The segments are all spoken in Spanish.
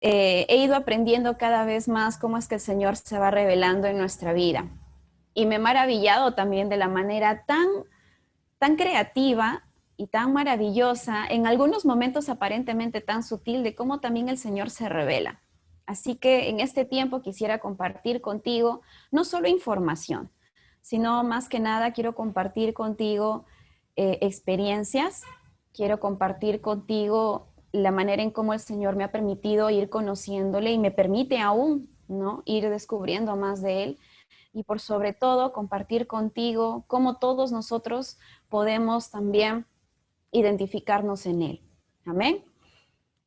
he ido aprendiendo cada vez más cómo es que el Señor se va revelando en nuestra vida. Y me he maravillado también de la manera tan creativa y tan maravillosa, en algunos momentos aparentemente tan sutil, de cómo también el Señor se revela. Así que en este tiempo quisiera compartir contigo no solo información, sino más que nada quiero compartir contigo experiencias, quiero compartir contigo la manera en cómo el Señor me ha permitido ir conociéndole y me permite aún, ¿no?, ir descubriendo más de Él y por sobre todo compartir contigo cómo todos nosotros podemos también identificarnos en Él. Amén.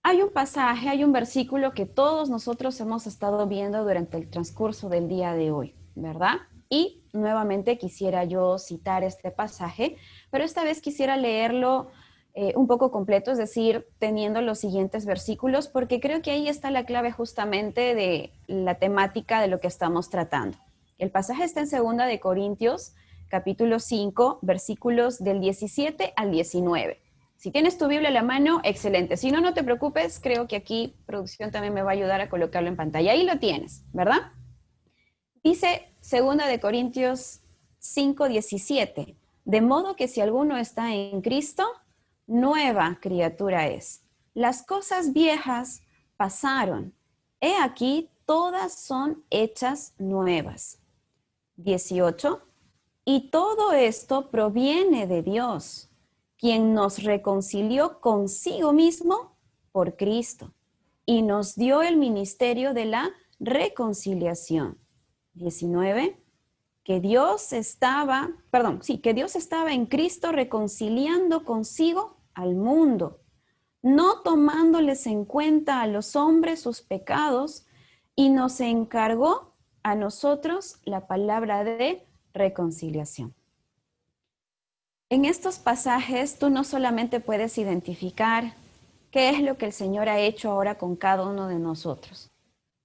Hay un pasaje, hay un versículo que todos nosotros hemos estado viendo durante el transcurso del día de hoy, ¿verdad? Y nuevamente quisiera yo citar este pasaje, pero esta vez quisiera leerlo un poco completo, es decir, teniendo los siguientes versículos, porque creo que ahí está la clave justamente de la temática de lo que estamos tratando. El pasaje está en 2 de Corintios, capítulo 5, versículos del 17 al 19. Si tienes tu Biblia a la mano, excelente. Si no, no te preocupes, creo que aquí producción también me va a ayudar a colocarlo en pantalla. Ahí lo tienes, ¿verdad? Dice 2 de Corintios 5:17, de modo que si alguno está en Cristo, nueva criatura es. Las cosas viejas pasaron. He aquí, todas son hechas nuevas. 18. Y todo esto proviene de Dios, quien nos reconcilió consigo mismo por Cristo y nos dio el ministerio de la reconciliación. 19. Que Dios estaba en Cristo reconciliando consigo al mundo, no tomándoles en cuenta a los hombres sus pecados, y nos encargó a nosotros la palabra de reconciliación. En estos pasajes tú no solamente puedes identificar qué es lo que el Señor ha hecho ahora con cada uno de nosotros,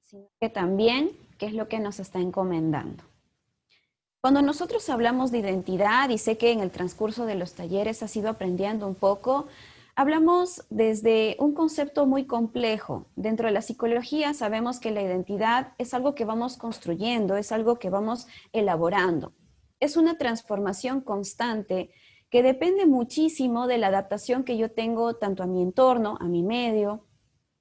sino que también qué es lo que nos está encomendando. Cuando nosotros hablamos de identidad, y sé que en el transcurso de los talleres has ido aprendiendo un poco, hablamos desde un concepto muy complejo. Dentro de la psicología sabemos que la identidad es algo que vamos construyendo, es algo que vamos elaborando. Es una transformación constante que depende muchísimo de la adaptación que yo tengo tanto a mi entorno, a mi medio,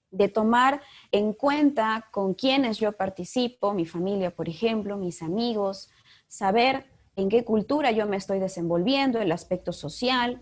de tomar en cuenta con quienes yo participo, mi familia, por ejemplo, mis amigos, saber en qué cultura yo me estoy desenvolviendo, el aspecto social,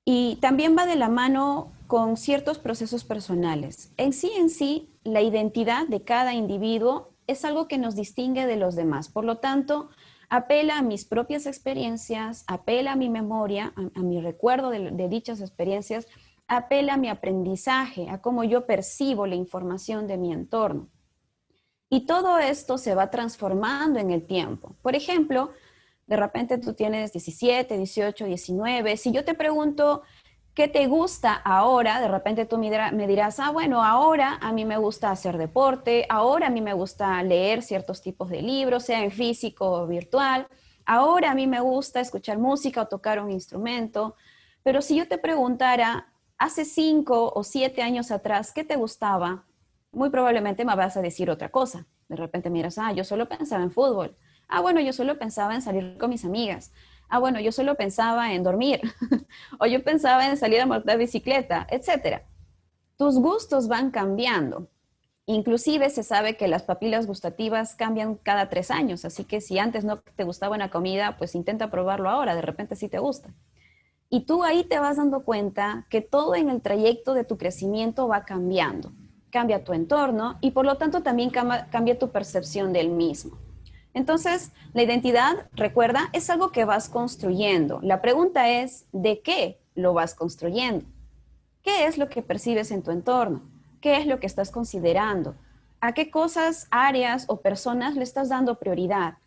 y también va de la mano con ciertos procesos personales. En sí, la identidad de cada individuo es algo que nos distingue de los demás. Por lo tanto, apela a mis propias experiencias, apela a mi memoria, a mi recuerdo de dichas experiencias, apela a mi aprendizaje, a cómo yo percibo la información de mi entorno. Y todo esto se va transformando en el tiempo. Por ejemplo, de repente tú tienes 17, 18, 19. Si yo te pregunto qué te gusta ahora, de repente tú me dirás, bueno, ahora a mí me gusta hacer deporte, ahora a mí me gusta leer ciertos tipos de libros, sea en físico o virtual, ahora a mí me gusta escuchar música o tocar un instrumento. Pero si yo te preguntara, hace 5 o 7 años atrás, ¿qué te gustaba? Muy probablemente me vas a decir otra cosa. De repente miras, yo solo pensaba en fútbol. Bueno, yo solo pensaba en salir con mis amigas. Bueno, yo solo pensaba en dormir. O yo pensaba en salir a montar bicicleta, etcétera. Tus gustos van cambiando. Inclusive se sabe que las papilas gustativas cambian cada 3 años, así que si antes no te gustaba una comida, pues intenta probarlo ahora, de repente sí te gusta. Y tú ahí te vas dando cuenta que todo en el trayecto de tu crecimiento va cambiando. Cambia tu entorno y por lo tanto también cambia tu percepción del mismo. Entonces, la identidad, recuerda, es algo que vas construyendo. La pregunta es, ¿de qué lo vas construyendo? ¿Qué es lo que percibes en tu entorno? ¿Qué es lo que estás considerando? ¿A qué cosas, áreas o personas le estás dando prioridad?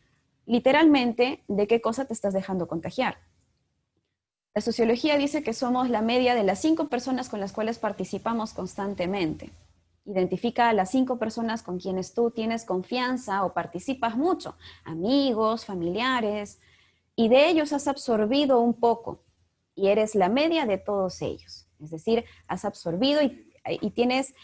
Literalmente, ¿de qué cosa te estás dejando contagiar? La sociología dice que somos la media de las 5 personas con las cuales participamos constantemente. Identifica a las 5 personas con quienes tú tienes confianza o participas mucho, amigos, familiares, y de ellos has absorbido un poco y eres la media de todos ellos. Es decir, has absorbido y y tienes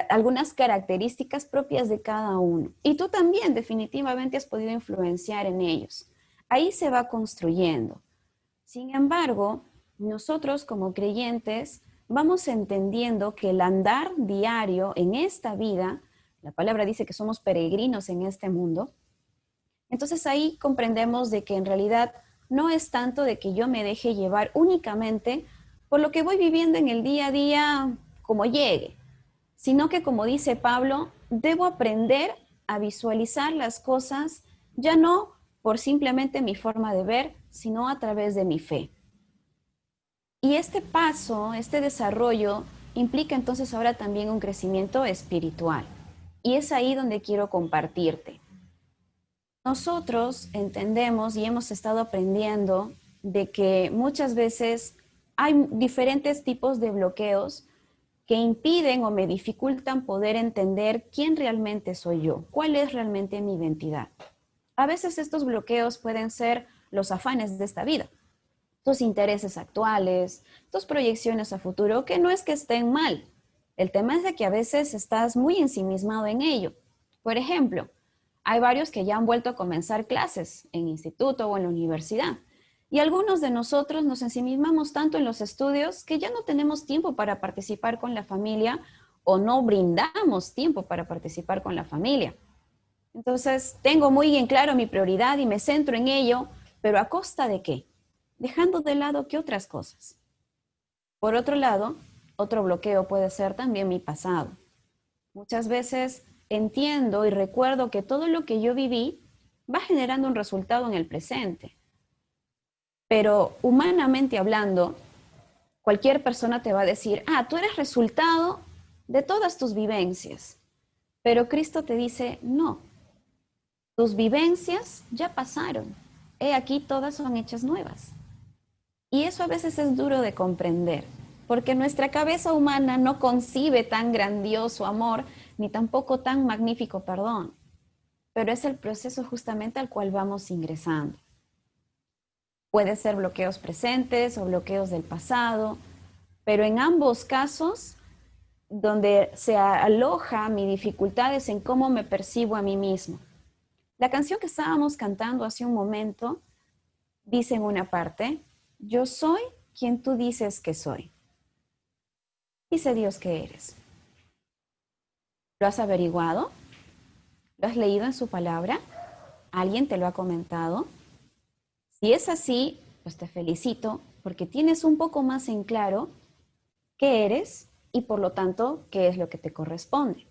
algunas características propias de cada uno. Y tú también definitivamente has podido influenciar en ellos. Ahí se va construyendo. Sin embargo, nosotros como creyentes vamos entendiendo que el andar diario en esta vida, la palabra dice que somos peregrinos en este mundo, entonces ahí comprendemos de que en realidad no es tanto de que yo me deje llevar únicamente por lo que voy viviendo en el día a día como llegue, sino que como dice Pablo, debo aprender a visualizar las cosas ya no por simplemente mi forma de ver, sino a través de mi fe. Y este paso, este desarrollo, implica entonces ahora también un crecimiento espiritual. Y es ahí donde quiero compartirte. Nosotros entendemos y hemos estado aprendiendo de que muchas veces hay diferentes tipos de bloqueos que impiden o me dificultan poder entender quién realmente soy yo, cuál es realmente mi identidad. A veces estos bloqueos pueden ser los afanes de esta vida, tus intereses actuales, tus proyecciones a futuro, que no es que estén mal. El tema es de que a veces estás muy ensimismado en ello. Por ejemplo, hay varios que ya han vuelto a comenzar clases en instituto o en la universidad. Y algunos de nosotros nos ensimismamos tanto en los estudios que ya no tenemos tiempo para participar con la familia o no brindamos tiempo para participar con la familia. Entonces, tengo muy en claro mi prioridad y me centro en ello, pero ¿a costa de qué? Dejando de lado qué otras cosas. Por otro lado, otro bloqueo puede ser también mi pasado. Muchas veces entiendo y recuerdo que todo lo que yo viví va generando un resultado en el presente. Pero humanamente hablando, cualquier persona te va a decir, tú eres resultado de todas tus vivencias. Pero Cristo te dice, no, tus vivencias ya pasaron. He aquí, todas son hechas nuevas. Y eso a veces es duro de comprender, porque nuestra cabeza humana no concibe tan grandioso amor, ni tampoco tan magnífico perdón. Pero es el proceso justamente al cual vamos ingresando. Puede ser bloqueos presentes o bloqueos del pasado, pero en ambos casos, donde se aloja mi dificultad es en cómo me percibo a mí mismo. La canción que estábamos cantando hace un momento dice en una parte, yo soy quien tú dices que soy. Dice Dios que eres. ¿Lo has averiguado? ¿Lo has leído en su palabra? ¿Alguien te lo ha comentado? Si es así, pues te felicito porque tienes un poco más en claro qué eres y por lo tanto qué es lo que te corresponde.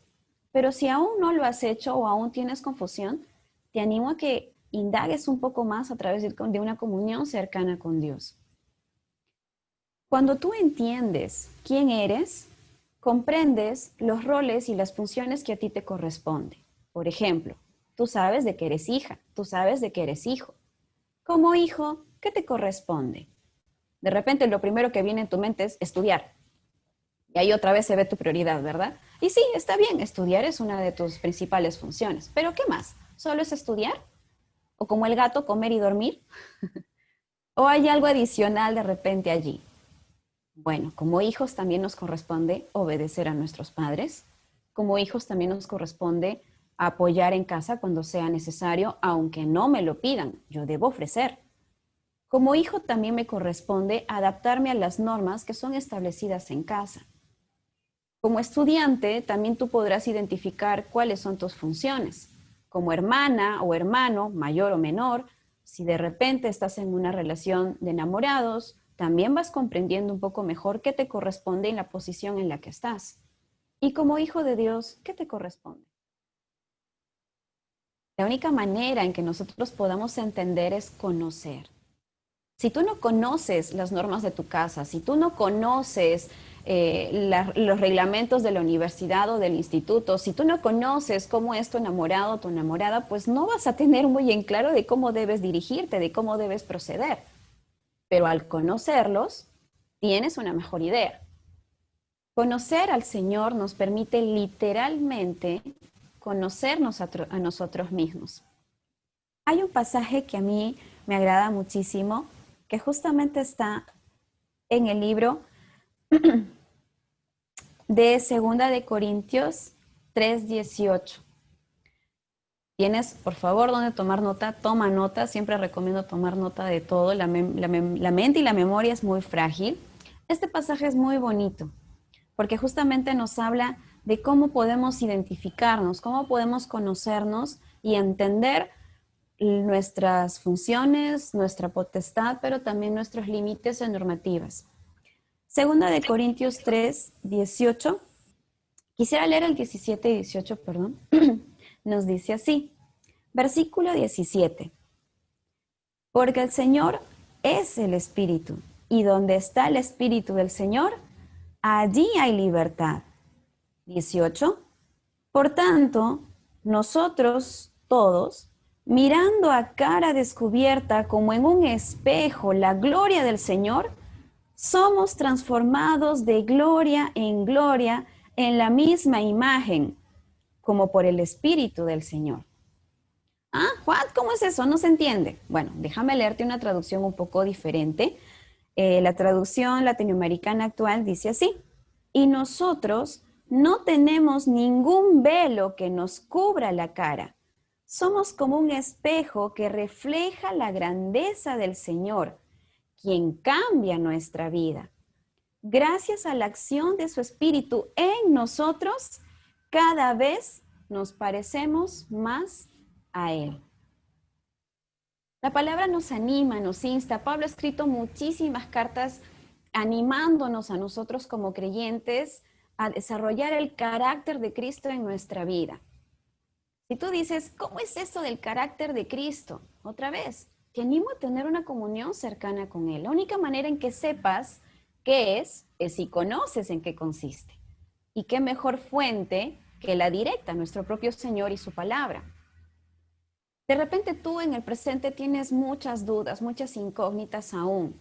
Pero si aún no lo has hecho o aún tienes confusión, te animo a que indagues un poco más a través de una comunión cercana con Dios. Cuando tú entiendes quién eres, comprendes los roles y las funciones que a ti te corresponden. Por ejemplo, tú sabes de que eres hija, tú sabes de que eres hijo. Como hijo, ¿qué te corresponde? De repente lo primero que viene en tu mente es estudiar. Y ahí otra vez se ve tu prioridad, ¿verdad? Y sí, está bien, estudiar es una de tus principales funciones. ¿Pero qué más? ¿Solo es estudiar? ¿O como el gato, comer y dormir? ¿O hay algo adicional de repente allí? Bueno, como hijos también nos corresponde obedecer a nuestros padres. Como hijos también nos corresponde apoyar en casa cuando sea necesario, aunque no me lo pidan, yo debo ofrecer. Como hijo también me corresponde adaptarme a las normas que son establecidas en casa. Como estudiante, también tú podrás identificar cuáles son tus funciones. Como hermana o hermano, mayor o menor, si de repente estás en una relación de enamorados, también vas comprendiendo un poco mejor qué te corresponde en la posición en la que estás. Y como hijo de Dios, ¿qué te corresponde? La única manera en que nosotros podamos entender es conocer. Si tú no conoces las normas de tu casa, si tú no conoces los reglamentos de la universidad o del instituto, si tú no conoces cómo es tu enamorado o tu enamorada, pues no vas a tener muy en claro de cómo debes dirigirte, de cómo debes proceder. Pero al conocerlos, tienes una mejor idea. Conocer al Señor nos permite literalmente conocernos a nosotros mismos. Hay un pasaje que a mí me agrada muchísimo, que justamente está en el libro de Segunda de Corintios 3:18. Tienes, por favor, donde tomar nota, toma nota. Siempre recomiendo tomar nota de todo. La mente y la memoria es muy frágil. Este pasaje es muy bonito porque justamente nos habla de cómo podemos identificarnos, cómo podemos conocernos y entender nuestras funciones, nuestra potestad, pero también nuestros límites y normativas. Segunda de Corintios 3:18. Quisiera leer el 17 y 18, perdón. Nos dice así. Versículo 17. Porque el Señor es el Espíritu, y donde está el Espíritu del Señor, allí hay libertad. 18. Por tanto, nosotros todos, mirando a cara descubierta como en un espejo la gloria del Señor, somos transformados de gloria en gloria en la misma imagen, como por el Espíritu del Señor. Ah, what? ¿Cómo es eso? No se entiende. Bueno, déjame leerte una traducción un poco diferente. La traducción latinoamericana actual dice así: y nosotros no tenemos ningún velo que nos cubra la cara. Somos como un espejo que refleja la grandeza del Señor, quien cambia nuestra vida. Gracias a la acción de su Espíritu en nosotros, cada vez nos parecemos más a Él. La palabra nos anima, nos insta. Pablo ha escrito muchísimas cartas animándonos a nosotros como creyentes a desarrollar el carácter de Cristo en nuestra vida. Si tú dices, ¿cómo es esto del carácter de Cristo? Otra vez, te animo a tener una comunión cercana con Él. La única manera en que sepas qué es si conoces en qué consiste. Y qué mejor fuente que la directa, nuestro propio Señor y su palabra. De repente tú en el presente tienes muchas dudas, muchas incógnitas aún.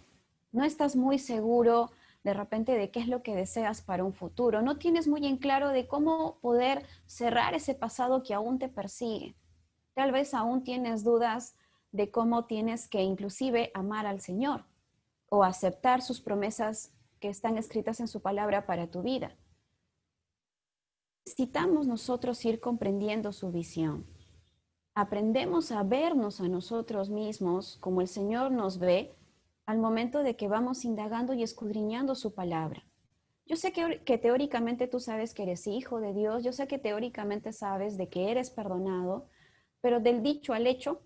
No estás muy seguro de repente de qué es lo que deseas para un futuro. No tienes muy en claro de cómo poder cerrar ese pasado que aún te persigue. Tal vez aún tienes dudas de cómo tienes que inclusive amar al Señor o aceptar sus promesas que están escritas en su palabra para tu vida. Necesitamos nosotros ir comprendiendo su visión. Aprendemos a vernos a nosotros mismos como el Señor nos ve al momento de que vamos indagando y escudriñando su palabra. Yo sé que teóricamente tú sabes que eres hijo de Dios, yo sé que teóricamente sabes de que eres perdonado, pero del dicho al hecho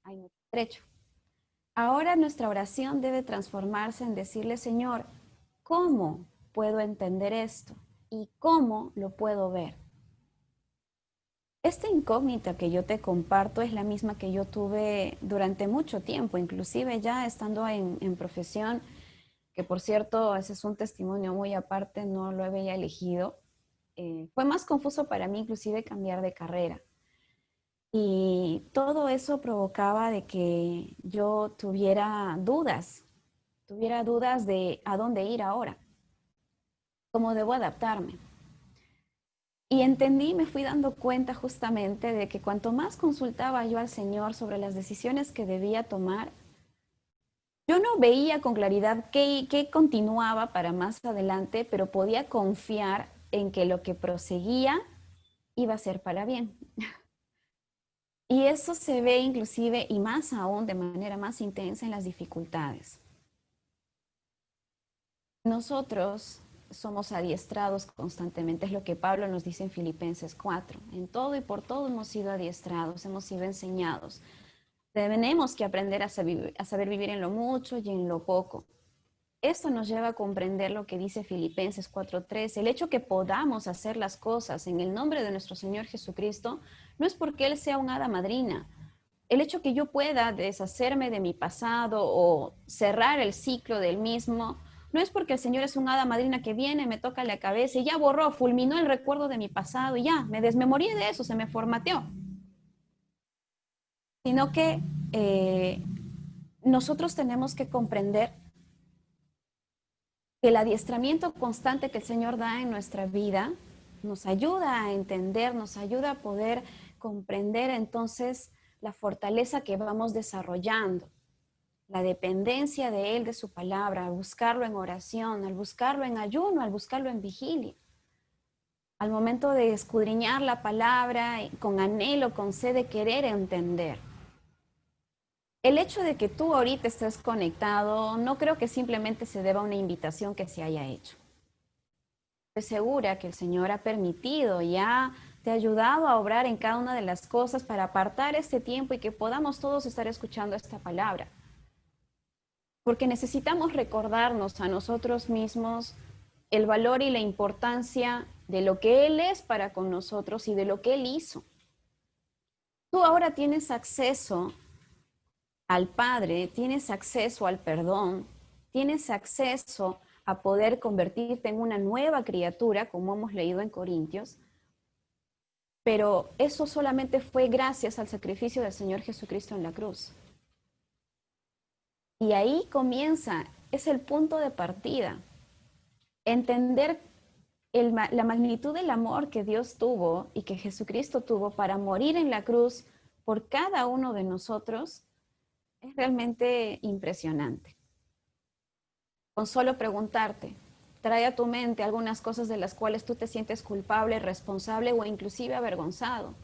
hay mucho trecho. Ahora nuestra oración debe transformarse en decirle, Señor, ¿cómo puedo entender esto? ¿Y cómo lo puedo ver? Esta incógnita que yo te comparto es la misma que yo tuve durante mucho tiempo, inclusive ya estando en profesión, que por cierto, ese es un testimonio muy aparte, no lo había elegido. Fue más confuso para mí inclusive cambiar de carrera. Y todo eso provocaba de que yo tuviera dudas de a dónde ir ahora, cómo debo adaptarme. Y entendí, me fui dando cuenta justamente de que cuanto más consultaba yo al Señor sobre las decisiones que debía tomar, yo no veía con claridad qué continuaba para más adelante, pero podía confiar en que lo que proseguía iba a ser para bien. Y eso se ve inclusive, y más aún, de manera más intensa en las dificultades. Nosotros somos adiestrados constantemente, es lo que Pablo nos dice en Filipenses 4. En todo y por todo hemos sido adiestrados, hemos sido enseñados. Tenemos que aprender a saber vivir en lo mucho y en lo poco. Esto nos lleva a comprender lo que dice Filipenses 4:3. El hecho que podamos hacer las cosas en el nombre de nuestro Señor Jesucristo no es porque Él sea un hada madrina. El hecho que yo pueda deshacerme de mi pasado o cerrar el ciclo del mismo, no es porque el Señor es un hada madrina que viene, me toca la cabeza y ya borró, fulminó el recuerdo de mi pasado y ya, me desmemorié de eso, se me formateó. Sino que nosotros tenemos que comprender que el adiestramiento constante que el Señor da en nuestra vida nos ayuda a entender, nos ayuda a poder comprender entonces la fortaleza que vamos desarrollando, la dependencia de Él, de su palabra, al buscarlo en oración, al buscarlo en ayuno, al buscarlo en vigilia. al momento de escudriñar la palabra con anhelo, con sed de querer entender. El hecho de que tú ahorita estés conectado, no creo que simplemente se deba a una invitación que se haya hecho. Estoy segura que el Señor ha permitido y te ha ayudado a obrar en cada una de las cosas para apartar este tiempo y que podamos todos estar escuchando esta palabra. Porque necesitamos recordarnos a nosotros mismos el valor y la importancia de lo que Él es para con nosotros y de lo que Él hizo. Tú ahora tienes acceso al Padre, tienes acceso al perdón, tienes acceso a poder convertirte en una nueva criatura, como hemos leído en Corintios, pero eso solamente fue gracias al sacrificio del Señor Jesucristo en la cruz. Y ahí comienza, es el punto de partida, entender la magnitud del amor que Dios tuvo y que Jesucristo tuvo para morir en la cruz por cada uno de nosotros, es realmente impresionante. Con solo preguntarte, trae a tu mente algunas cosas de las cuales tú te sientes culpable, responsable o inclusive avergonzado.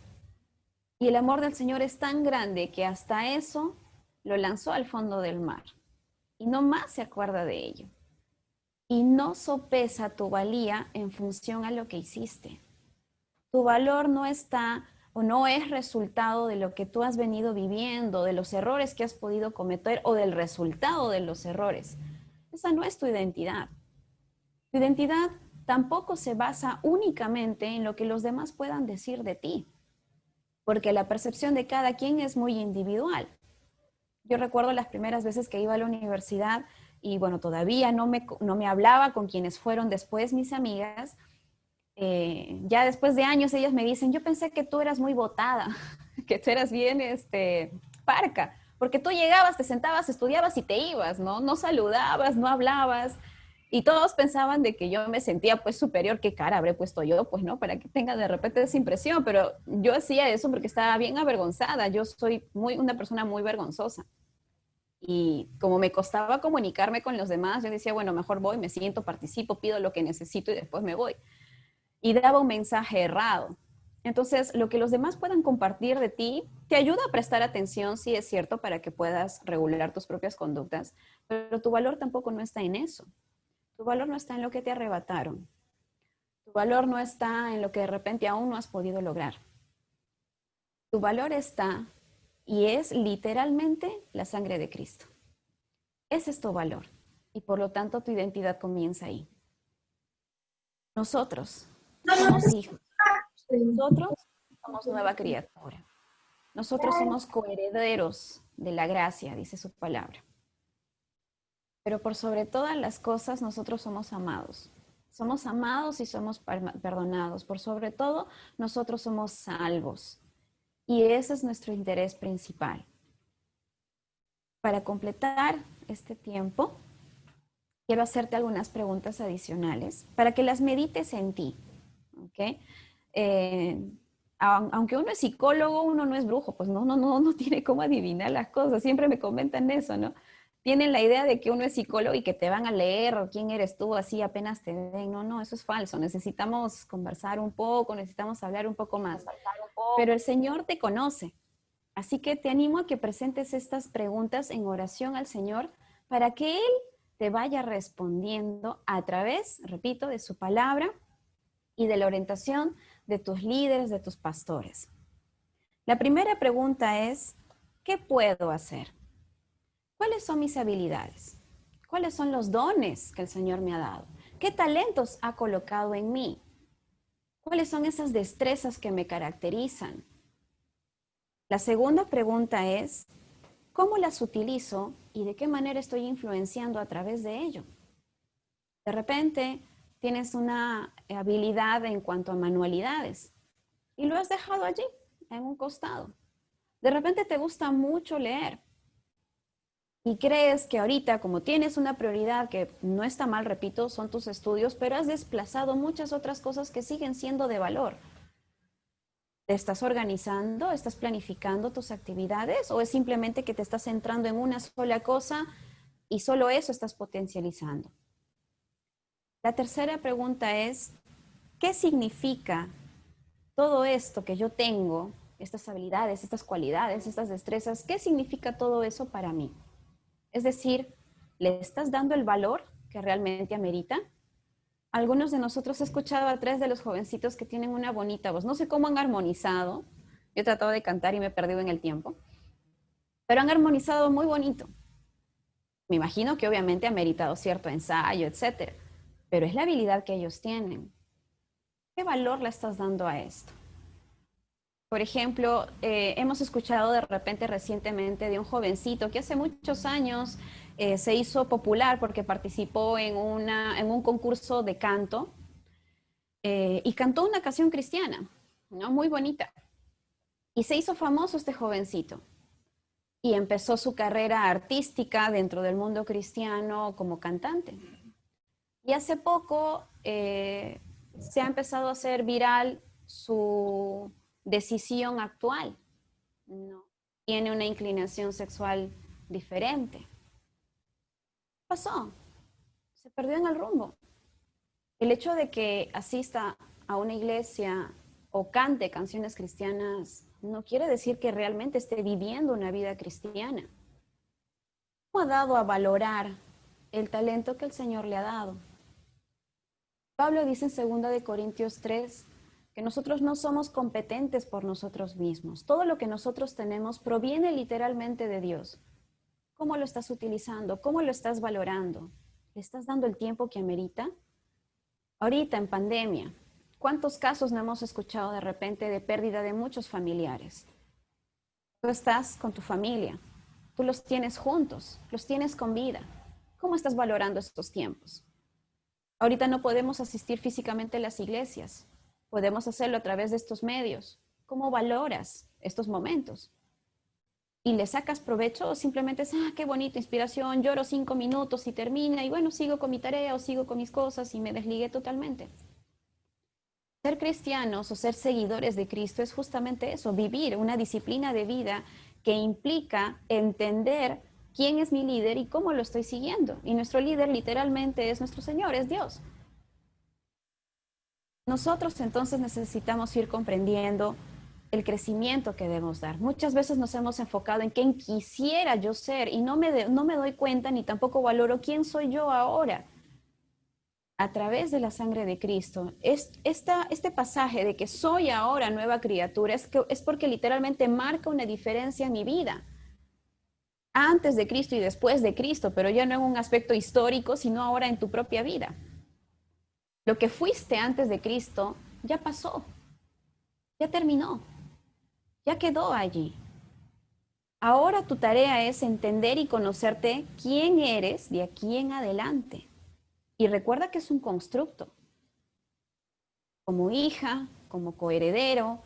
Y el amor del Señor es tan grande que hasta eso lo lanzó al fondo del mar. Y no más se acuerda de ello. Y no sopesa tu valía en función a lo que hiciste. Tu valor no está o no es resultado de lo que tú has venido viviendo, de los errores que has podido cometer o del resultado de los errores. Esa no es tu identidad. Tu identidad tampoco se basa únicamente en lo que los demás puedan decir de ti, porque la percepción de cada quien es muy individual. Yo recuerdo las primeras veces que iba a la universidad y bueno, todavía no me hablaba con quienes fueron después mis amigas. Ya después de años ellas me dicen, yo pensé que tú eras muy botada, que tú eras bien parca, porque tú llegabas, te sentabas, estudiabas y te ibas, ¿no? No saludabas, no hablabas. Y todos pensaban de que yo me sentía pues superior, qué cara habré puesto yo, pues no, para que tenga de repente esa impresión, pero yo hacía eso porque estaba bien avergonzada, yo soy una persona muy vergonzosa. Y como me costaba comunicarme con los demás, yo decía, bueno, mejor voy, me siento, participo, pido lo que necesito y después me voy. Y daba un mensaje errado. Entonces, lo que los demás puedan compartir de ti te ayuda a prestar atención, sí es cierto, para que puedas regular tus propias conductas, pero tu valor tampoco no está en eso. Tu valor no está en lo que te arrebataron. Tu valor no está en lo que de repente aún no has podido lograr. Tu valor está y es literalmente la sangre de Cristo. Ese es tu valor y por lo tanto tu identidad comienza ahí. Nosotros somos hijos. Nosotros somos nueva criatura. Nosotros somos coherederos de la gracia, dice su palabra. Pero por sobre todas las cosas, nosotros somos amados. Somos amados y somos perdonados. Por sobre todo, nosotros somos salvos. Y ese es nuestro interés principal. Para completar este tiempo, quiero hacerte algunas preguntas adicionales para que las medites en ti. ¿Okay? Aunque uno es psicólogo, uno no es brujo, pues no tiene cómo adivinar las cosas. Siempre me comentan eso, ¿no? Tienen la idea de que uno es psicólogo y que te van a leer quién eres tú así apenas te den. No, eso es falso. Necesitamos conversar un poco, necesitamos hablar un poco más. Pero el Señor te conoce. Así que te animo a que presentes estas preguntas en oración al Señor para que Él te vaya respondiendo a través, repito, de su palabra y de la orientación de tus líderes, de tus pastores. La primera pregunta es, ¿qué puedo hacer? ¿Cuáles son mis habilidades? ¿Cuáles son los dones que el Señor me ha dado? ¿Qué talentos ha colocado en mí? ¿Cuáles son esas destrezas que me caracterizan? La segunda pregunta es, ¿cómo las utilizo y de qué manera estoy influenciando a través de ello? De repente tienes una habilidad en cuanto a manualidades y lo has dejado allí, en un costado. De repente te gusta mucho leer y crees que ahorita, como tienes una prioridad que no está mal, repito, son tus estudios, pero has desplazado muchas otras cosas que siguen siendo de valor. ¿Te estás organizando? ¿Estás planificando tus actividades? ¿O es simplemente que te estás centrando en una sola cosa y solo eso estás potencializando? La tercera pregunta es, ¿qué significa todo esto que yo tengo, estas habilidades, estas cualidades, estas destrezas? ¿Qué significa todo eso para mí? Es decir, ¿le estás dando el valor que realmente amerita? Algunos de nosotros he escuchado a tres de los jovencitos que tienen una bonita voz. No sé cómo han armonizado. Yo he tratado de cantar y me he perdido en el tiempo. Pero han armonizado muy bonito. Me imagino que obviamente ha meritado cierto ensayo, etcétera. Pero es la habilidad que ellos tienen. ¿Qué valor le estás dando a esto? Por ejemplo, hemos escuchado de repente recientemente de un jovencito que hace muchos años se hizo popular porque participó en un concurso de canto y cantó una canción cristiana, ¿no? Muy bonita. Y se hizo famoso este jovencito y empezó su carrera artística dentro del mundo cristiano como cantante. Y hace poco se ha empezado a hacer viral su decisión actual, ¿no? Tiene una inclinación sexual diferente. ¿Qué pasó? Se perdió en el rumbo. El hecho de que asista a una iglesia o cante canciones cristianas no quiere decir que realmente esté viviendo una vida cristiana. ¿Cómo ha dado a valorar el talento que el Señor le ha dado? Pablo dice en 2 de Corintios 3 que nosotros no somos competentes por nosotros mismos. Todo lo que nosotros tenemos proviene literalmente de Dios. ¿Cómo lo estás utilizando? ¿Cómo lo estás valorando? ¿Le estás dando el tiempo que amerita? Ahorita en pandemia, ¿cuántos casos no hemos escuchado de repente de pérdida de muchos familiares? Tú estás con tu familia, tú los tienes juntos, los tienes con vida. ¿Cómo estás valorando estos tiempos? Ahorita no podemos asistir físicamente a las iglesias, podemos hacerlo a través de estos medios. ¿Cómo valoras estos momentos? ¿Y le sacas provecho o simplemente es, qué bonita inspiración, lloro 5 minutos y termina y bueno, sigo con mi tarea o sigo con mis cosas y me desligué totalmente? Ser cristianos o ser seguidores de Cristo es justamente eso, vivir una disciplina de vida que implica entender quién es mi líder y cómo lo estoy siguiendo. Y nuestro líder literalmente es nuestro Señor, es Dios. Nosotros entonces necesitamos ir comprendiendo el crecimiento que debemos dar. Muchas veces nos hemos enfocado en quién quisiera yo ser y no me doy cuenta ni tampoco valoro quién soy yo ahora a través de la sangre de Cristo. Este pasaje de que soy ahora nueva criatura es porque literalmente marca una diferencia en mi vida. Antes de Cristo y después de Cristo, pero ya no en un aspecto histórico, sino ahora en tu propia vida. Lo que fuiste antes de Cristo ya pasó, ya terminó, ya quedó allí. Ahora tu tarea es entender y conocerte quién eres de aquí en adelante. Y recuerda que es un constructo. Como hija, como coheredero,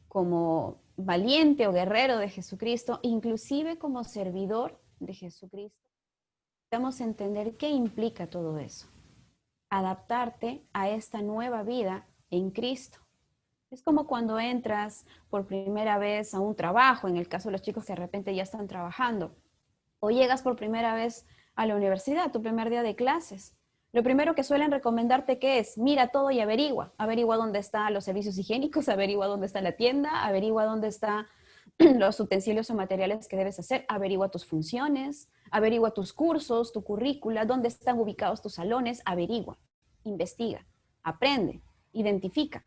como valiente o guerrero de Jesucristo, inclusive como servidor de Jesucristo. Necesitamos entender qué implica todo eso. Adaptarte a esta nueva vida en Cristo. Es como cuando entras por primera vez a un trabajo, en el caso de los chicos que de repente ya están trabajando, o llegas por primera vez a la universidad, tu primer día de clases. Lo primero que suelen recomendarte que es, mira todo y averigua. Averigua dónde están los servicios higiénicos, averigua dónde está la tienda, averigua dónde están los utensilios o materiales que debes hacer, averigua tus funciones, averigua tus cursos, tu currícula, dónde están ubicados tus salones, averigua, investiga, aprende, identifica.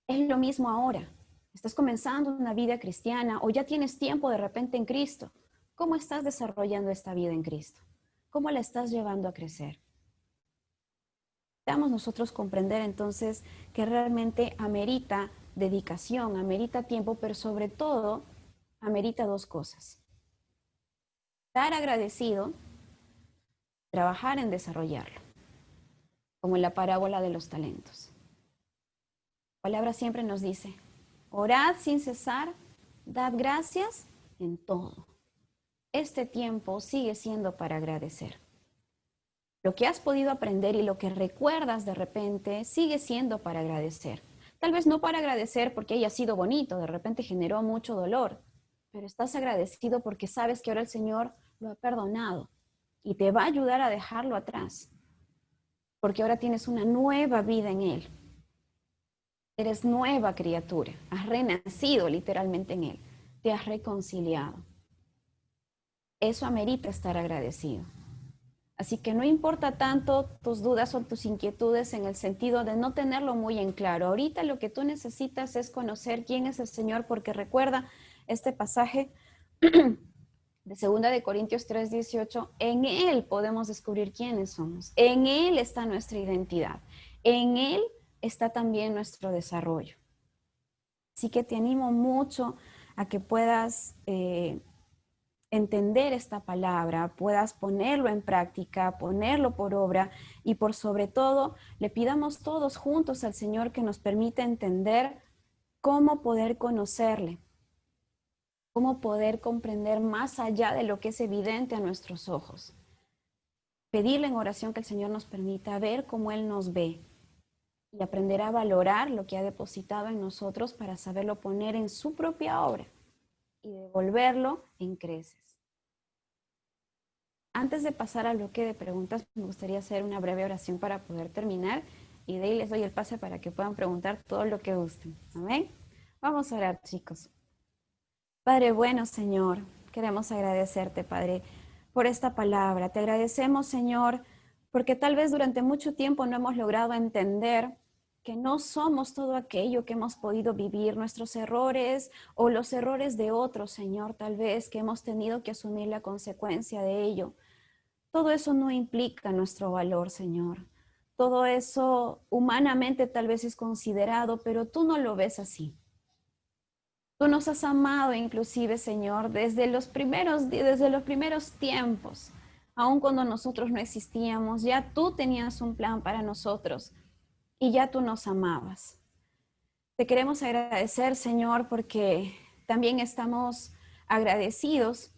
Es lo mismo ahora. Estás comenzando una vida cristiana o ya tienes tiempo de repente en Cristo. ¿Cómo estás desarrollando esta vida en Cristo? ¿Cómo la estás llevando a crecer? Debemos nosotros comprender entonces que realmente amerita dedicación, amerita tiempo, pero sobre todo amerita dos cosas. Estar agradecido, trabajar en desarrollarlo, como en la parábola de los talentos. La palabra siempre nos dice, orad sin cesar, dad gracias en todo. Este tiempo sigue siendo para agradecer. Lo que has podido aprender y lo que recuerdas de repente sigue siendo para agradecer. Tal vez no para agradecer porque haya sido bonito, de repente generó mucho dolor, pero estás agradecido porque sabes que ahora el Señor lo ha perdonado y te va a ayudar a dejarlo atrás, porque ahora tienes una nueva vida en Él. Eres nueva criatura, has renacido literalmente en Él, te has reconciliado. Eso amerita estar agradecido. Así que no importa tanto tus dudas o tus inquietudes en el sentido de no tenerlo muy en claro. Ahorita lo que tú necesitas es conocer quién es el Señor, porque recuerda este pasaje de 2 Corintios 3:18, en Él podemos descubrir quiénes somos. En Él está nuestra identidad. En Él está también nuestro desarrollo. Así que te animo mucho a que puedas entender esta palabra, puedas ponerlo en práctica, ponerlo por obra y por sobre todo le pidamos todos juntos al Señor que nos permita entender cómo poder conocerle, cómo poder comprender más allá de lo que es evidente a nuestros ojos. Pedirle en oración que el Señor nos permita ver cómo Él nos ve y aprender a valorar lo que ha depositado en nosotros para saberlo poner en su propia obra y devolverlo en creces. Antes de pasar al bloque de preguntas, me gustaría hacer una breve oración para poder terminar y de ahí les doy el pase para que puedan preguntar todo lo que gusten. Amén. Vamos a orar, chicos. Padre bueno, Señor, queremos agradecerte, Padre, por esta palabra. Te agradecemos, Señor, porque tal vez durante mucho tiempo no hemos logrado entender que no somos todo aquello que hemos podido vivir, nuestros errores o los errores de otros, Señor, tal vez que hemos tenido que asumir la consecuencia de ello. Todo eso no implica nuestro valor, Señor. Todo eso humanamente tal vez es considerado, pero tú no lo ves así. Tú nos has amado inclusive, Señor, desde los primeros tiempos. Aun cuando nosotros no existíamos, ya tú tenías un plan para nosotros y ya tú nos amabas. Te queremos agradecer, Señor, porque también estamos agradecidos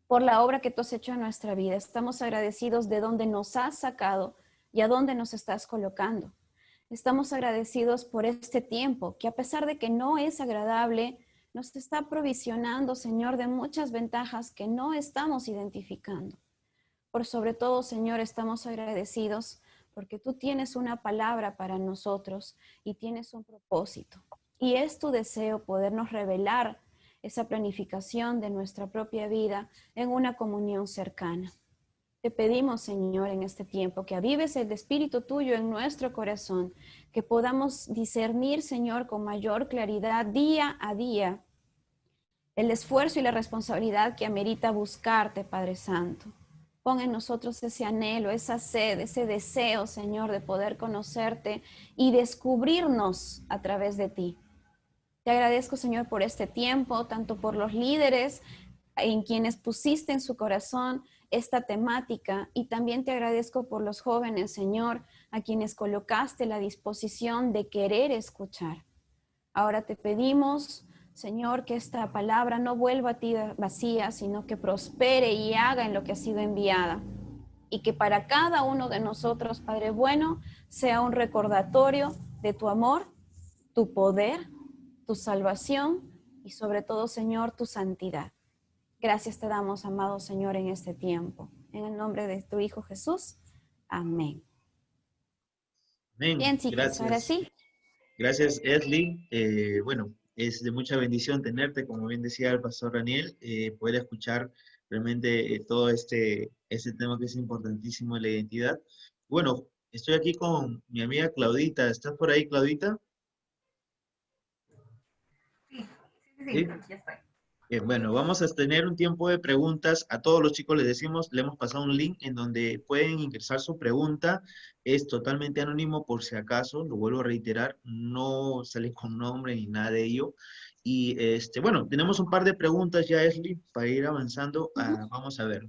por la obra que tú has hecho en nuestra vida. Estamos agradecidos de dónde nos has sacado y a dónde nos estás colocando. Estamos agradecidos por este tiempo, que a pesar de que no es agradable, nos está provisionando, Señor, de muchas ventajas que no estamos identificando. Por sobre todo, Señor, estamos agradecidos porque tú tienes una palabra para nosotros y tienes un propósito. Y es tu deseo podernos revelar esa planificación de nuestra propia vida en una comunión cercana. Te pedimos, Señor, en este tiempo que avives el espíritu tuyo en nuestro corazón, que podamos discernir, Señor, con mayor claridad día a día el esfuerzo y la responsabilidad que amerita buscarte, Padre Santo. Pon en nosotros ese anhelo, esa sed, ese deseo, Señor, de poder conocerte y descubrirnos a través de ti. Te agradezco, Señor, por este tiempo, tanto por los líderes en quienes pusiste en su corazón esta temática, y también te agradezco por los jóvenes, Señor, a quienes colocaste la disposición de querer escuchar. Ahora te pedimos, Señor, que esta palabra no vuelva a ti vacía, sino que prospere y haga en lo que ha sido enviada. Y que para cada uno de nosotros, Padre bueno, sea un recordatorio de tu amor, tu poder, tu salvación y sobre todo, Señor, tu santidad. Gracias te damos, amado Señor, en este tiempo. En el nombre de tu Hijo Jesús. Amén. Amén. Bien, chicos, ahora Gracias. sí. Gracias, Esli. Bueno, es de mucha bendición tenerte, como bien decía el pastor Daniel, poder escuchar realmente todo este tema que es importantísimo de la identidad. Bueno, estoy aquí con mi amiga Claudita. ¿Estás por ahí, Claudita? Sí, Sí. ya estoy. Bueno, vamos a tener un tiempo de preguntas. A todos los chicos les decimos, le hemos pasado un link en donde pueden ingresar su pregunta. Es totalmente anónimo por si acaso, lo vuelvo a reiterar, no sale con nombre ni nada de ello. Y bueno, tenemos un par de preguntas ya, Esli, para ir avanzando. Vamos a ver.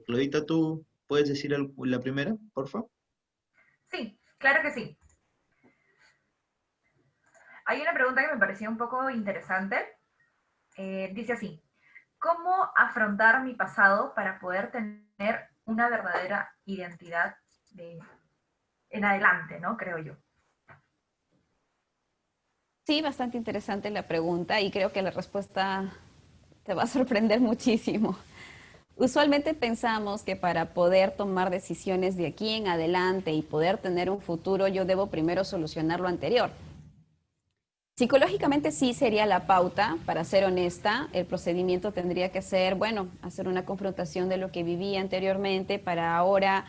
Claudita, ¿tú puedes decir la primera, por favor? Sí, claro que sí. Hay una pregunta que me pareció un poco interesante. Dice así, ¿cómo afrontar mi pasado para poder tener una verdadera identidad en adelante, ¿no? Creo yo. Sí, bastante interesante la pregunta y creo que la respuesta te va a sorprender muchísimo. Usualmente pensamos que para poder tomar decisiones de aquí en adelante y poder tener un futuro, yo debo primero solucionar lo anterior. Psicológicamente sí sería la pauta, para ser honesta, el procedimiento tendría que ser, bueno, hacer una confrontación de lo que viví anteriormente para ahora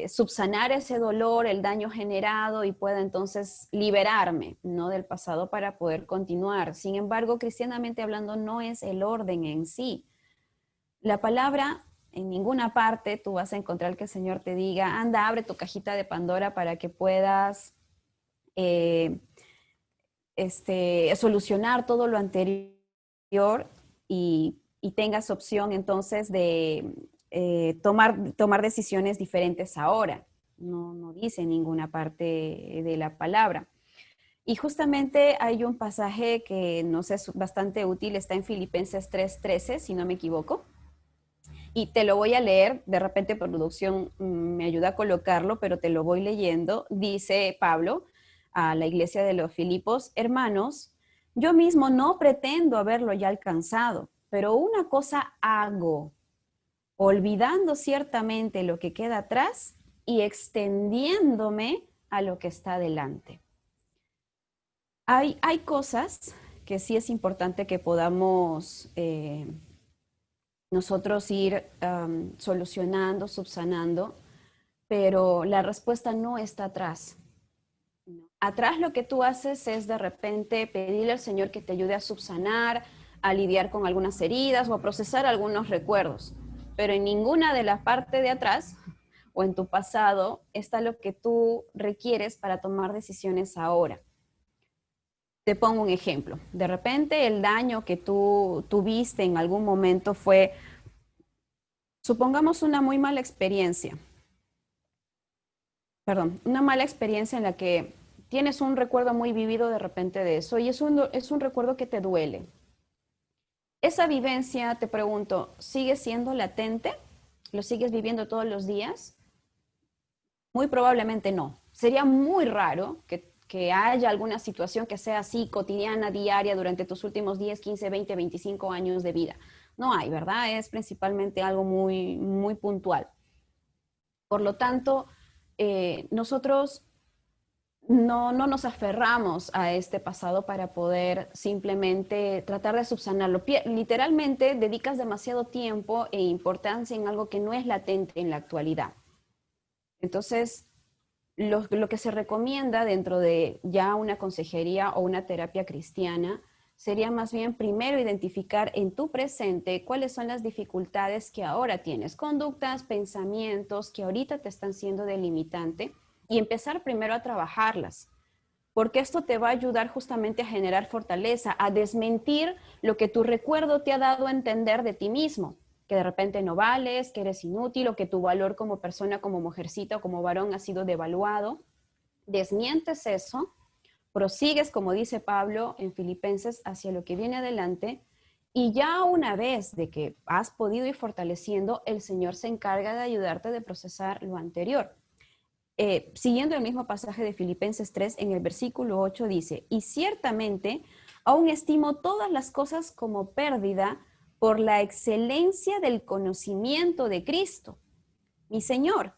subsanar ese dolor, el daño generado y pueda entonces liberarme, ¿no?, del pasado para poder continuar. Sin embargo, cristianamente hablando, no es el orden en sí. La palabra, en ninguna parte tú vas a encontrar que el Señor te diga, anda, abre tu cajita de Pandora para que puedas solucionar todo lo anterior y tengas opción entonces de tomar decisiones diferentes ahora. No dice ninguna parte de la palabra. Y justamente hay un pasaje que nos es bastante útil, está en Filipenses 3:13, si no me equivoco. Y te lo voy a leer, de repente producción me ayuda a colocarlo, pero te lo voy leyendo. Dice Pablo a la iglesia de los Filipos: hermanos, yo mismo no pretendo haberlo ya alcanzado, pero una cosa hago, olvidando ciertamente lo que queda atrás y extendiéndome a lo que está delante. Hay cosas que sí es importante que podamos nosotros ir solucionando, subsanando, pero la respuesta no está atrás. Atrás lo que tú haces es de repente pedirle al Señor que te ayude a subsanar, a lidiar con algunas heridas o a procesar algunos recuerdos. Pero en ninguna de la parte de atrás o en tu pasado está lo que tú requieres para tomar decisiones ahora. Te pongo un ejemplo. De repente el daño que tú tuviste en algún momento fue, supongamos, una muy mala experiencia. Perdón, una mala experiencia en la que tienes un recuerdo muy vivido de repente de eso y es un recuerdo que te duele. Esa vivencia, te pregunto, ¿sigue siendo latente? ¿Lo sigues viviendo todos los días? Muy probablemente no. Sería muy raro que haya alguna situación que sea así cotidiana, diaria, durante tus últimos 10, 15, 20, 25 años de vida. No hay, ¿verdad? Es principalmente algo muy, muy puntual. Por lo tanto, nosotros no nos aferramos a este pasado para poder simplemente tratar de subsanarlo. Literalmente dedicas demasiado tiempo e importancia en algo que no es latente en la actualidad. Entonces, lo que se recomienda dentro de ya una consejería o una terapia cristiana sería más bien primero identificar en tu presente cuáles son las dificultades que ahora tienes, conductas, pensamientos que ahorita te están siendo delimitante y empezar primero a trabajarlas, porque esto te va a ayudar justamente a generar fortaleza, a desmentir lo que tu recuerdo te ha dado a entender de ti mismo, que de repente no vales, que eres inútil o que tu valor como persona, como mujercita o como varón ha sido devaluado. Desmientes eso, prosigues, como dice Pablo en Filipenses, hacia lo que viene adelante y ya una vez de que has podido ir fortaleciendo, el Señor se encarga de ayudarte de procesar lo anterior. Siguiendo el mismo pasaje de Filipenses 3, en el versículo 8 dice, y ciertamente aún estimo todas las cosas como pérdida por la excelencia del conocimiento de Cristo, mi Señor,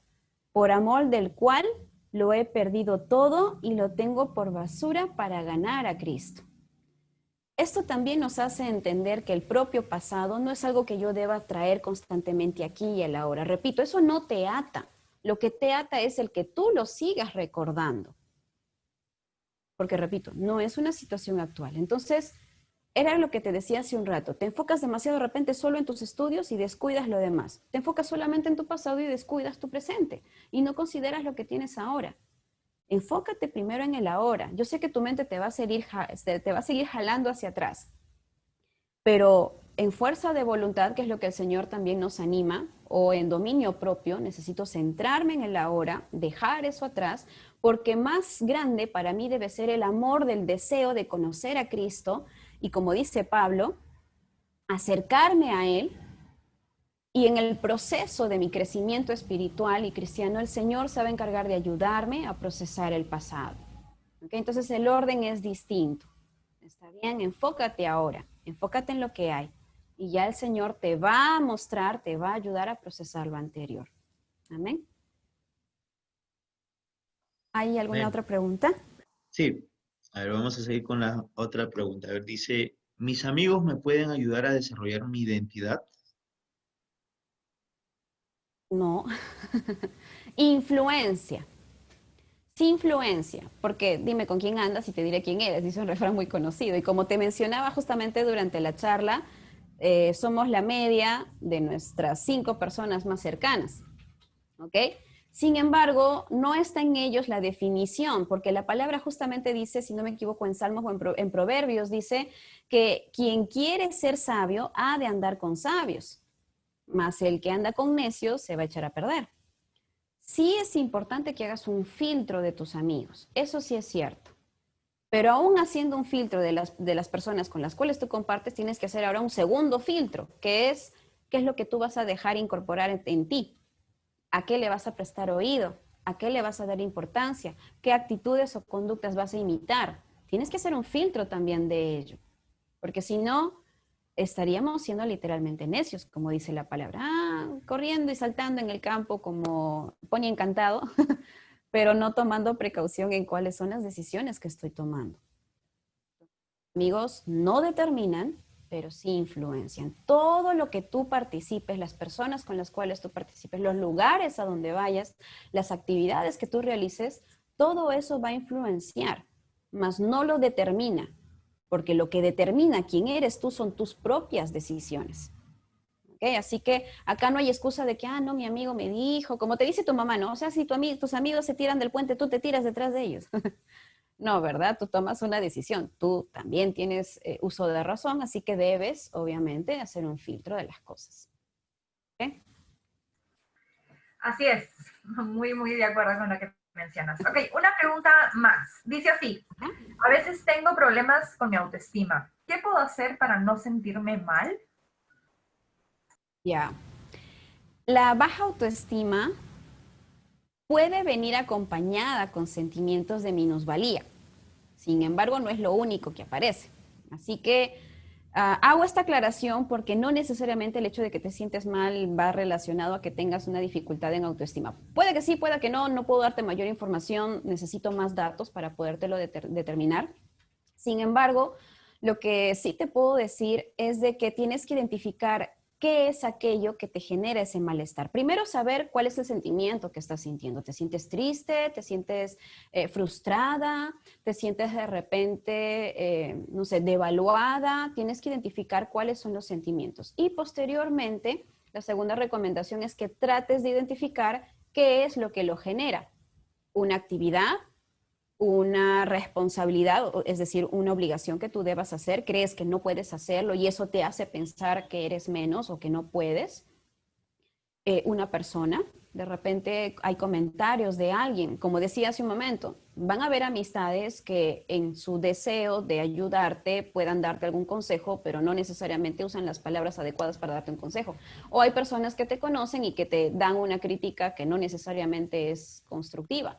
por amor del cual lo he perdido todo y lo tengo por basura para ganar a Cristo. Esto también nos hace entender que el propio pasado no es algo que yo deba traer constantemente aquí y el ahora. Repito, eso no te ata. Lo que te ata es el que tú lo sigas recordando. Porque, repito, no es una situación actual. Entonces, era lo que te decía hace un rato. Te enfocas demasiado de repente solo en tus estudios y descuidas lo demás. Te enfocas solamente en tu pasado y descuidas tu presente. Y no consideras lo que tienes ahora. Enfócate primero en el ahora. Yo sé que tu mente te va a seguir jalando hacia atrás. Pero en fuerza de voluntad, que es lo que el Señor también nos anima, o en dominio propio, necesito centrarme en el ahora, dejar eso atrás, porque más grande para mí debe ser el amor del deseo de conocer a Cristo y, como dice Pablo, acercarme a Él. Y en el proceso de mi crecimiento espiritual y cristiano, el Señor se va a encargar de ayudarme a procesar el pasado. ¿Okay? Entonces el orden es distinto. ¿Está bien? Enfócate ahora, enfócate en lo que hay. Y ya el Señor te va a mostrar, te va a ayudar a procesar lo anterior. Amén. ¿Hay alguna Bien. otra pregunta? Sí, a ver, vamos a seguir con la otra pregunta. A ver, dice, ¿mis amigos me pueden ayudar a desarrollar mi identidad? No. Influencia. Sí, influencia, porque dime con quién andas y te diré quién eres, dice un refrán muy conocido. Y como te mencionaba justamente durante la charla, somos la media de nuestras 5 personas más cercanas, ¿ok? Sin embargo, no está en ellos la definición, porque la palabra justamente dice, si no me equivoco, en Salmos o en Proverbios, dice que quien quiere ser sabio ha de andar con sabios, mas el que anda con necios se va a echar a perder. Sí es importante que hagas un filtro de tus amigos, eso sí es cierto. Pero aún haciendo un filtro de las personas con las cuales tú compartes, tienes que hacer ahora un segundo filtro, que es qué es lo que tú vas a dejar incorporar en ti, a qué le vas a prestar oído, a qué le vas a dar importancia, qué actitudes o conductas vas a imitar. Tienes que hacer un filtro también de ello, porque si no, estaríamos siendo literalmente necios, como dice la palabra, corriendo y saltando en el campo como pony encantado, pero no tomando precaución en cuáles son las decisiones que estoy tomando. Amigos no determinan, pero sí influencian. Todo lo que tú participes, las personas con las cuales tú participes, los lugares a donde vayas, las actividades que tú realices, todo eso va a influenciar, mas no lo determina, porque lo que determina quién eres tú son tus propias decisiones. ¿Okay? Así que acá no hay excusa de que, no, mi amigo me dijo, como te dice tu mamá, ¿no? O sea, si tus amigos se tiran del puente, tú te tiras detrás de ellos. No, ¿verdad? Tú tomas una decisión. Tú también tienes uso de razón, así que debes, obviamente, hacer un filtro de las cosas. ¿Okay? Así es, muy, muy de acuerdo con lo que mencionas. Ok, una pregunta más. Dice así, ¿Ah? a veces tengo problemas con mi autoestima. ¿Qué puedo hacer para no sentirme mal? Ya. La baja autoestima puede venir acompañada con sentimientos de minusvalía. Sin embargo, no es lo único que aparece. Así que hago esta aclaración porque no necesariamente el hecho de que te sientes mal va relacionado a que tengas una dificultad en autoestima. Puede que sí, puede que no, no puedo darte mayor información, necesito más datos para podértelo determinar. Sin embargo, lo que sí te puedo decir es de que tienes que identificar qué es aquello que te genera ese malestar. Primero, saber cuál es el sentimiento que estás sintiendo. ¿Te sientes triste? ¿Te sientes frustrada? ¿Te sientes de repente, no sé, devaluada? Tienes que identificar cuáles son los sentimientos. Y posteriormente, la segunda recomendación es que trates de identificar qué es lo que lo genera. Una actividad, una responsabilidad, es decir, una obligación que tú debas hacer, crees que no puedes hacerlo y eso te hace pensar que eres menos o que no puedes. Una persona, de repente hay comentarios de alguien, como decía hace un momento, van a haber amistades que en su deseo de ayudarte puedan darte algún consejo, pero no necesariamente usan las palabras adecuadas para darte un consejo. O hay personas que te conocen y que te dan una crítica que no necesariamente es constructiva.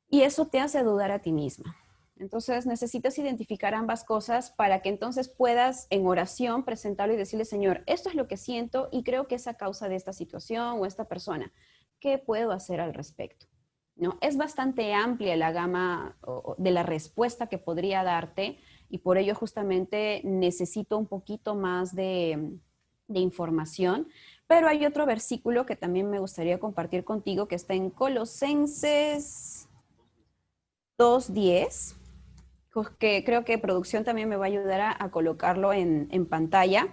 Y eso te hace dudar a ti misma. Entonces necesitas identificar ambas cosas para que entonces puedas en oración presentarlo y decirle, Señor, esto es lo que siento y creo que es a causa de esta situación o esta persona. ¿Qué puedo hacer al respecto? ¿No? Es bastante amplia la gama de la respuesta que podría darte y por ello justamente necesito un poquito más de información. Pero hay otro versículo que también me gustaría compartir contigo que está en Colosenses 2:10, que creo que producción también me va a ayudar a colocarlo en pantalla.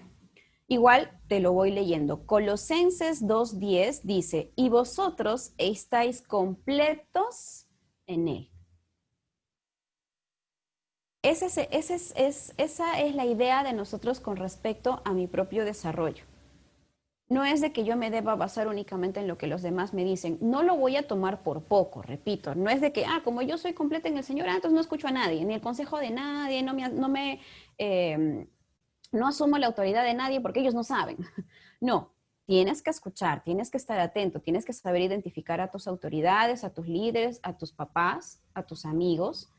Igual te lo voy leyendo. Colosenses 2:10 dice, y vosotros estáis completos en él. Esa es la idea de nosotros con respecto a mi propio desarrollo. No es de que yo me deba basar únicamente en lo que los demás me dicen. No lo voy a tomar por poco, repito. No es de que, como yo soy completa en el Señor, entonces no escucho a nadie, ni el consejo de nadie, no asumo la autoridad de nadie porque ellos no saben. No, tienes que escuchar, tienes que estar atento, tienes que saber identificar a tus autoridades, a tus líderes, a tus papás, a tus amigos,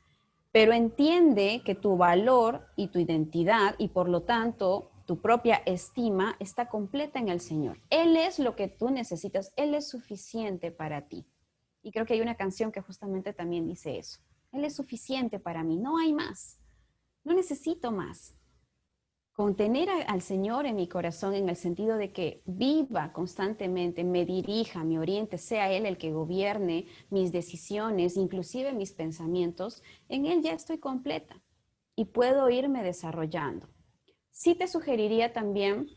pero entiende que tu valor y tu identidad y por lo tanto tu propia estima está completa en el Señor. Él es lo que tú necesitas, Él es suficiente para ti. Y creo que hay una canción que justamente también dice eso. Él es suficiente para mí, no hay más, no necesito más. Con tener al Señor en mi corazón en el sentido de que viva constantemente, me dirija, me oriente, sea Él el que gobierne mis decisiones, inclusive mis pensamientos, en Él ya estoy completa y puedo irme desarrollando. Sí te sugeriría también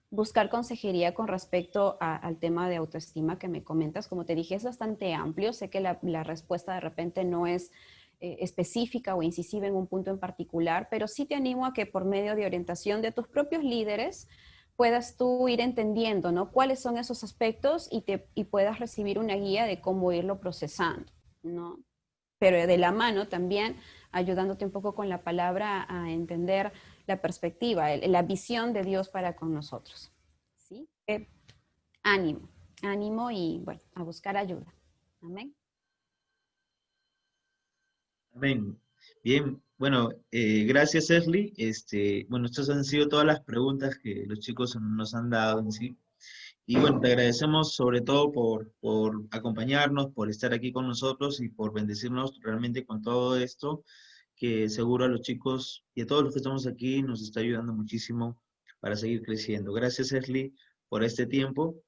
buscar consejería con respecto al tema de autoestima que me comentas. Como te dije, es bastante amplio. Sé que la respuesta de repente no es específica o incisiva en un punto en particular, pero sí te animo a que por medio de orientación de tus propios líderes puedas tú ir entendiendo, ¿no? Cuáles son esos aspectos y puedas recibir una guía de cómo irlo procesando, ¿no? Pero de la mano también ayudándote un poco con la palabra a entender la perspectiva, la visión de Dios para con nosotros. ¿Sí? Ánimo, ánimo y bueno, a buscar ayuda. Amén. Amén. Bien, bueno, gracias, Esli. Bueno, estas han sido todas las preguntas que los chicos nos han dado en sí. Y bueno, te agradecemos sobre todo por acompañarnos, por estar aquí con nosotros y por bendecirnos realmente con todo esto, que seguro a los chicos y a todos los que estamos aquí nos está ayudando muchísimo para seguir creciendo. Gracias, Esli, por este tiempo.